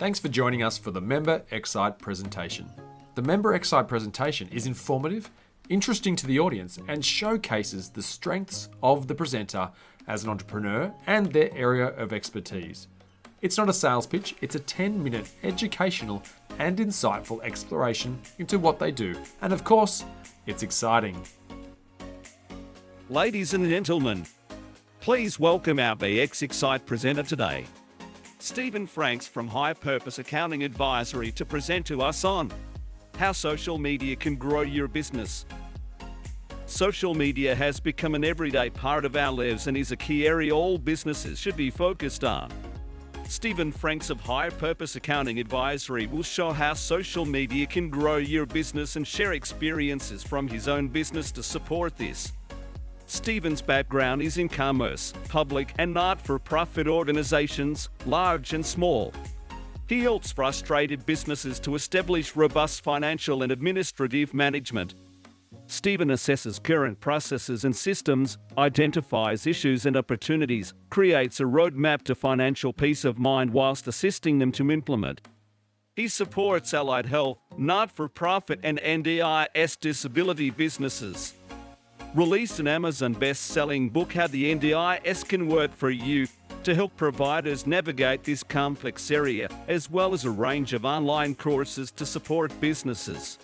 Thanks for joining us for the Member Excite presentation. The Member Excite presentation is informative, interesting to the audience, and showcases the strengths of the presenter as an entrepreneur and their area of expertise. It's not a sales pitch, it's a 10-minute educational and insightful exploration into what they do. And of course, it's exciting. Ladies and gentlemen, please welcome our BX Excite presenter today, Stephen Franks from High Purpose Accounting Advisory, to present to us on how social media can grow your business. Social media has become an everyday part of our lives and is a key area all businesses should be focused on. Stephen Franks of High Purpose Accounting Advisory will show how social media can grow your business and share experiences from his own business to support this. Stephen's background is in commerce, public and not-for-profit organizations, large and small. He helps frustrated businesses to establish robust financial and administrative management. Stephen assesses current processes and systems, identifies issues and opportunities, creates a roadmap to financial peace of mind whilst assisting them to implement. He supports allied health, not-for-profit and NDIS disability businesses. Released an Amazon best-selling book, How the NDIS Can Work for You, to help providers navigate this complex area, as well as a range of online courses to support businesses.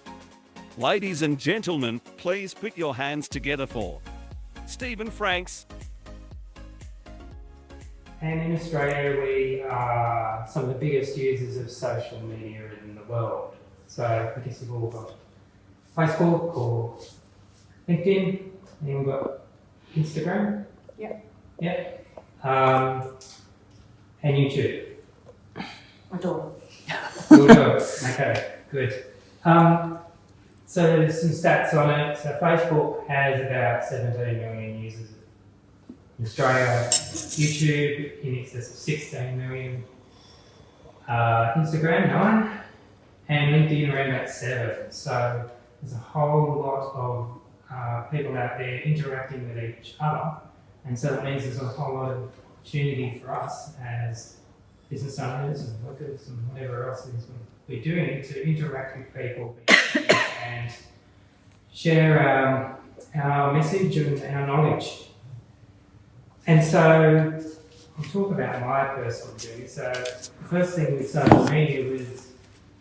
Ladies and gentlemen, please put your hands together for Stephen Franks. And in Australia, we are some of the biggest users of social media in the world. So I guess we've all got Facebook or LinkedIn, and we've got Instagram. Yep. And YouTube. My daughter. Your dog. Okay, good. So there's some stats on it. So Facebook has about 17 million users in Australia. YouTube in excess of 16 million. Instagram 9, and LinkedIn around about 7. So there's a whole lot of people out there interacting with each other, and so that means there's a whole lot of opportunity for us as business owners and workers and whatever else it is we're doing to interact with people and share our message and our knowledge. And so I'll talk about my personal journey. So the first thing with social media was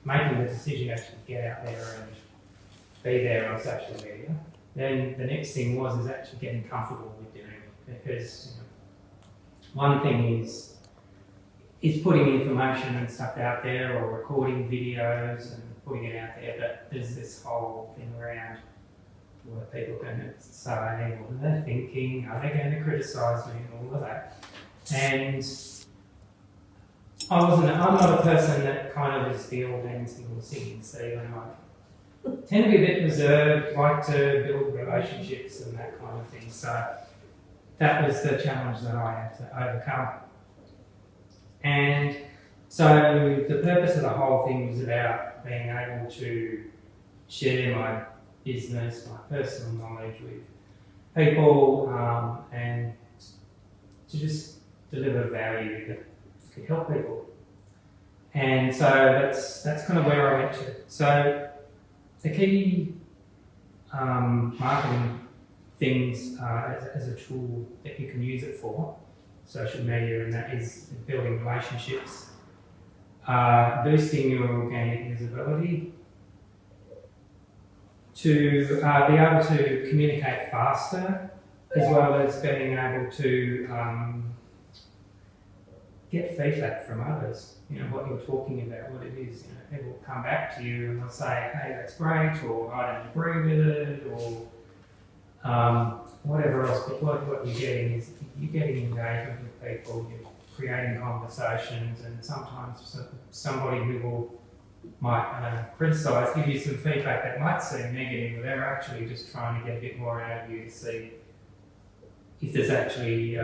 making the decision to actually get out there and be there on social media. Then the next thing is actually getting comfortable with doing it, because one thing is putting information and stuff out there, or recording videos and putting it out there, but there's this whole thing around what are people going to say, what are they thinking, are they going to criticise me, and all of that. And I'm not a person that kind of is the all dancing or singing, so I tend to be a bit reserved, like to build relationships and that kind of thing. So that was the challenge that I had to overcome. And so the purpose of the whole thing was about being able to share my business, my personal knowledge with people, and to just deliver value that could help people. And so that's kind of where I went to. So the key marketing things as a tool that you can use it for, social media, and that is building relationships, boosting your organic visibility, to be able to communicate faster, as well as being able to get feedback from others. What you're talking about, what it is. People will come back to you and they'll say, hey, that's great, or I don't agree with it, or whatever else. But what you're getting is you're getting engagement with people, you're creating conversations, and sometimes somebody who might criticise, give you some feedback that might seem negative, but they're actually just trying to get a bit more out of you to see if there's actually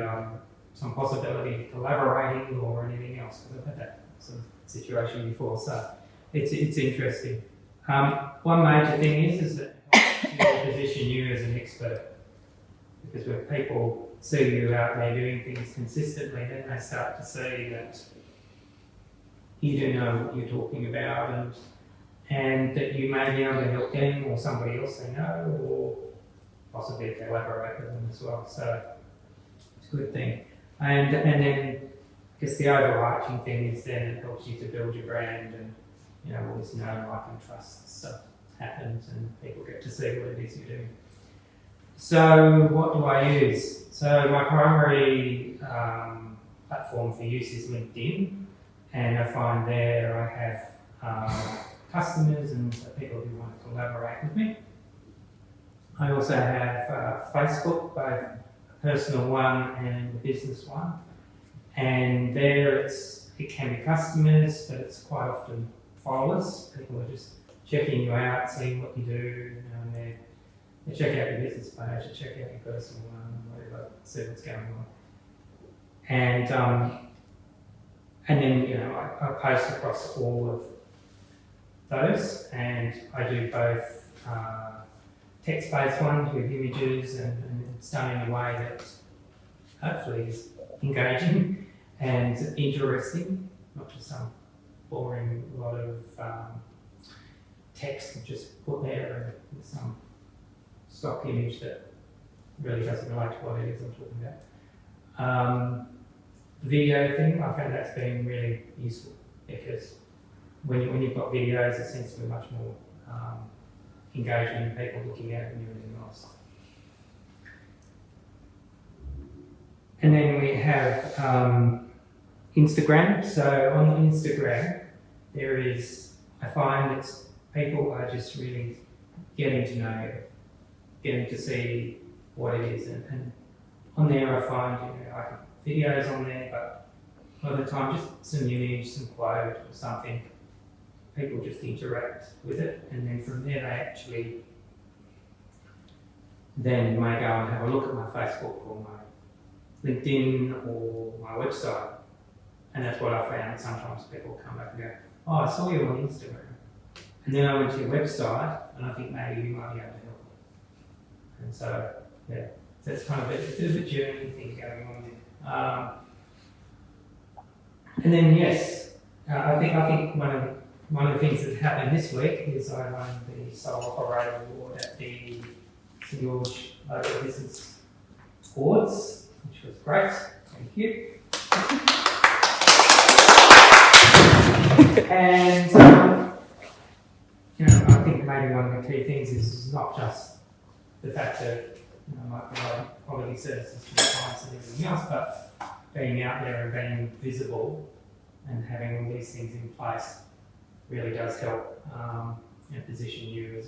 some possibility of collaborating or anything else. Because I've had that sort of situation before, so it's interesting. One major thing is that it helps to position you as an expert, because when people see you out there doing things consistently, then they start to see that you do know what you're talking about, and that you may be able to help them or somebody else they know, or possibly collaborate with them as well. So it's a good thing. And then I guess the overarching thing is then it helps you to build your brand, and you know, all this know, like, and trust stuff happens, and people get to see what it is you're doing. So what do I use? So my primary platform for use is LinkedIn, and I find there I have customers and people who want to collaborate with me. I also have Facebook, both a personal one and a business one, and there it can be customers, but it's quite often followers. People are just checking you out, seeing what you do, and they check out your business page, they check out your personal one, whatever, see what's going on. And then, you know, I post across all of those, and I do both text-based ones with images, and it's done in a way that hopefully is engaging and interesting, not just some boring lot of text just put there with some stock image that really doesn't relate to what it is I'm talking about. Video thing, I found that's been really useful, because when you've got videos, it seems to be much more engaging and people looking at it and everything else. And then we have Instagram. So on Instagram, I find that people are just really getting to know you, getting to see what it is. And on there I find, you know, I can videos on there, but a lot of the time just some image, some quote or something. People just interact with it, and then from there they actually then may go and have a look at my Facebook or my LinkedIn or my website. And that's what I found. Sometimes people come back and go, oh, I saw you on Instagram. And then I went to your website, and I think maybe you might be able to help. And so, yeah, that's kind of a bit of a journey thing going on there. And then, yes, I think one of the things that happened this week is I won the Sole Operator Award at the St George Local Business Awards, which was great. Thank you. And you know, I think maybe one of the key things is not just the fact that, you know, like providing quality services to the clients and everything else, but being out there and being visible and having all these things in place really does help position you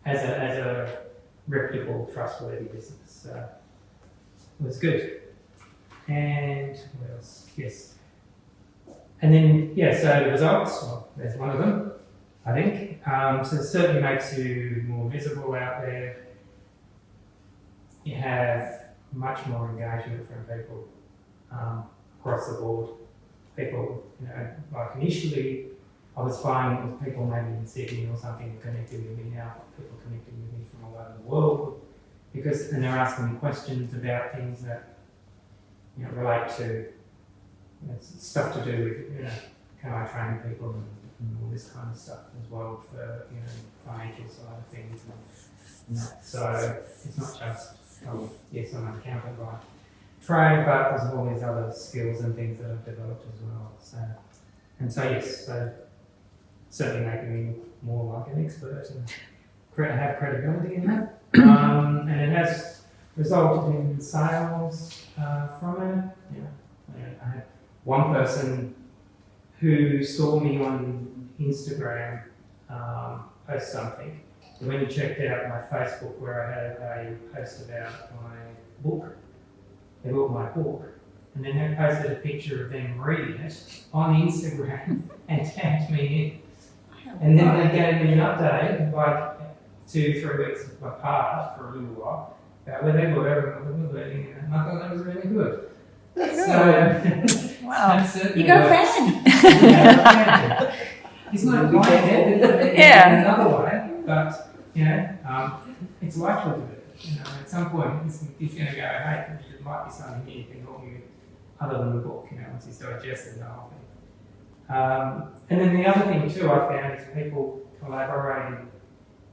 as a reputable, trustworthy business. So it was good. And what else? Yes. And then, yeah, so the results, well, there's one of them, I think. So it certainly makes you more visible out there. You have much more engagement from people across the board. People, you know, like initially I was finding with people maybe in Sydney or something connected with me now, people connecting with me from all over the world, and they're asking me questions about things that, you know, relate to, you know, stuff to do with, you know, can I train people and all this kind of stuff as well for, you know, financial side of things. And that. So it's not just, oh, yes, I'm an accountant by trade, but there's all these other skills and things that I've developed as well. So, and so yes, so certainly making me more like an expert and have credibility in that. And it has resulted in sales from it. Yeah. I had one person who saw me on Instagram post something. And when he checked out my Facebook where I had a post about my book, they bought my book, and then they posted a picture of them reading it on Instagram and tagged me in. And then they gave me an update, like 2-3 weeks apart for a little while, about where they were and what they were learning, and I thought that was really good. So, Wow. so You got a fan. yeah, it's not my head, Yeah. in another way, but you know, it's likely to be. You know, at some point, he's going to go, hey, there might be something here you can help me with, other than the book. You know, once he's digested the whole thing. And then the other thing too I found is people collaborating.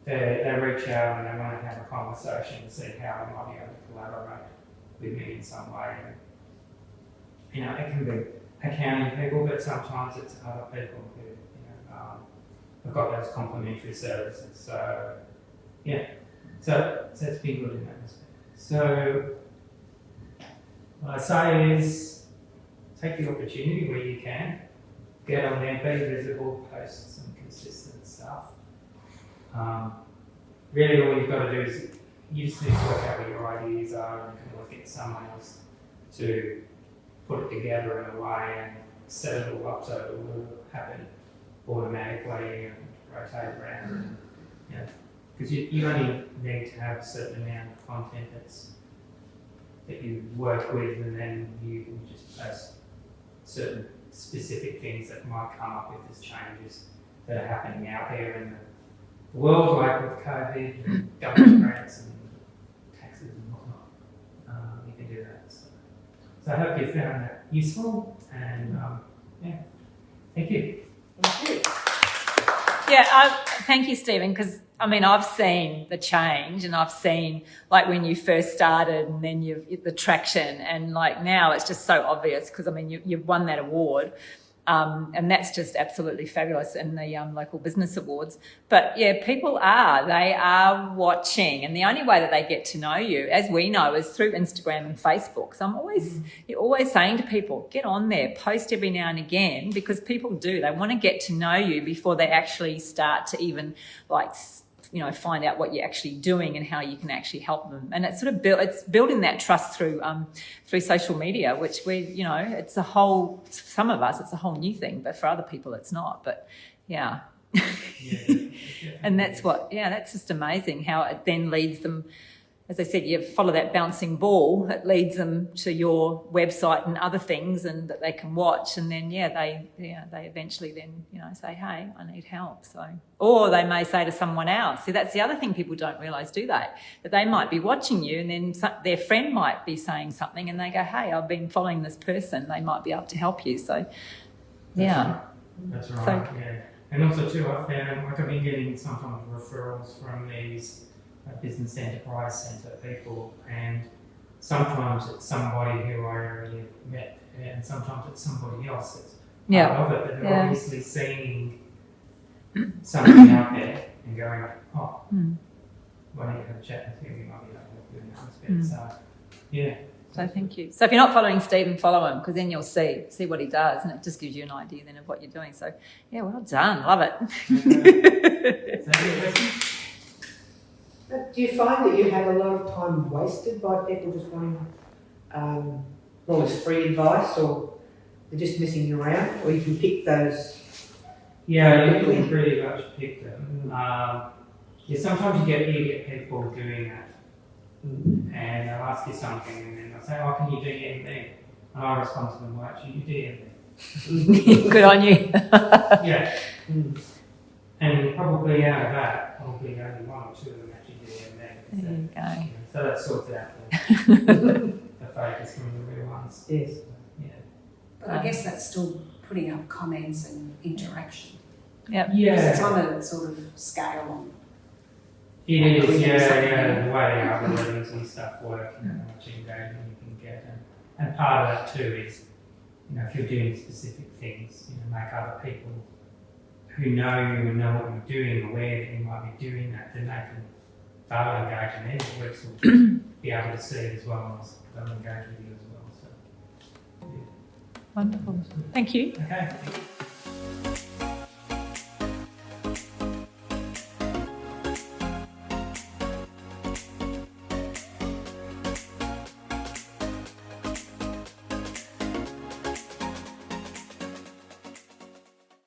They reach out and they want to have a conversation and see how they might be able to collaborate with me in some way. And, you know, it can be accounting people, but sometimes it's other people who, you know, have got those complementary services. So, yeah, so it's been good in that respect. So, what I say is take the opportunity where you can, get on there, be visible, post some consistent stuff. Really all you've got to do is you just need to work out what your ideas are, and you can always get someone else to put it together in a way and set it all up so it will happen automatically and rotate around. And, you know, because you only need to have a certain amount of content that you work with, and then you can just post certain specific things that might come up if there's changes that are happening out there in the world, like with COVID and government grants and taxes and whatnot. You can do that. So I hope you found that useful, and yeah, thank you. Thank you. Yeah, thank you, Stephen, because I mean, I've seen the change, and I've seen like when you first started and then the traction, and like now it's just so obvious because I mean, you've won that award. And that's just absolutely fabulous in the local business awards. But yeah, they are watching, and the only way that they get to know you, as we know, is through Instagram and Facebook. So you're always saying to people, get on there, post every now and again, because people they want to get to know you before they actually start to even like, you know, find out what you're actually doing and how you can actually help them. And it's sort of it's building that trust through social media, which you know, it's some of us, it's a whole new thing, but for other people it's not. But yeah. And that's just amazing how it then leads them. As I said, you follow that bouncing ball, it leads them to your website and other things, and that they can watch, and then they eventually then, you know, say, hey, I need help. So, or they may say to someone else. See, that's the other thing people don't realise, do they? That they might be watching you, and then their friend might be saying something, and they go, hey, I've been following this person. They might be able to help you. So, yeah. That's right. Yeah. And also too, I found like I've been getting sometimes referrals from these business enterprise centre people, and sometimes it's somebody who I already met, and sometimes it's somebody else that's part of it, but they're obviously seeing something out there and going, oh, why don't you have a chat with him? You might be able to help you in that respect. So, yeah. So thank you. So if you're not following Stephen, follow him, because then you'll see what he does, and it just gives you an idea then of what you're doing. So yeah, well done. Love it. Is that your question? But do you find that you have a lot of time wasted by people just wanting all this free advice, or they're just messing you around, or you can pick those? Yeah, you can pretty much pick them. Sometimes you get people doing that, and they'll ask you something, and then they'll say, "Oh, can you do DMV?" And I respond to them, "Well, actually, you DMV." Good on you. Yeah. And probably out of that, only one or two of them actually do DMV. There you go. So that sorts out the focus from the real ones. Yes. Yeah. But I guess that's still putting up comments and interaction. Yep. Because it's on a sort of scale on. It is, the way algorithms and stuff work, you know, how much engagement you can get. And part of that too is, you know, if you're doing specific things, you know, make other people who know you and know what you're doing aware that you might be doing that, then they can, they'll engage, and their networks will be able to see it as well, as they'll engage with you as well. So, yeah. Wonderful. Thank you. Okay.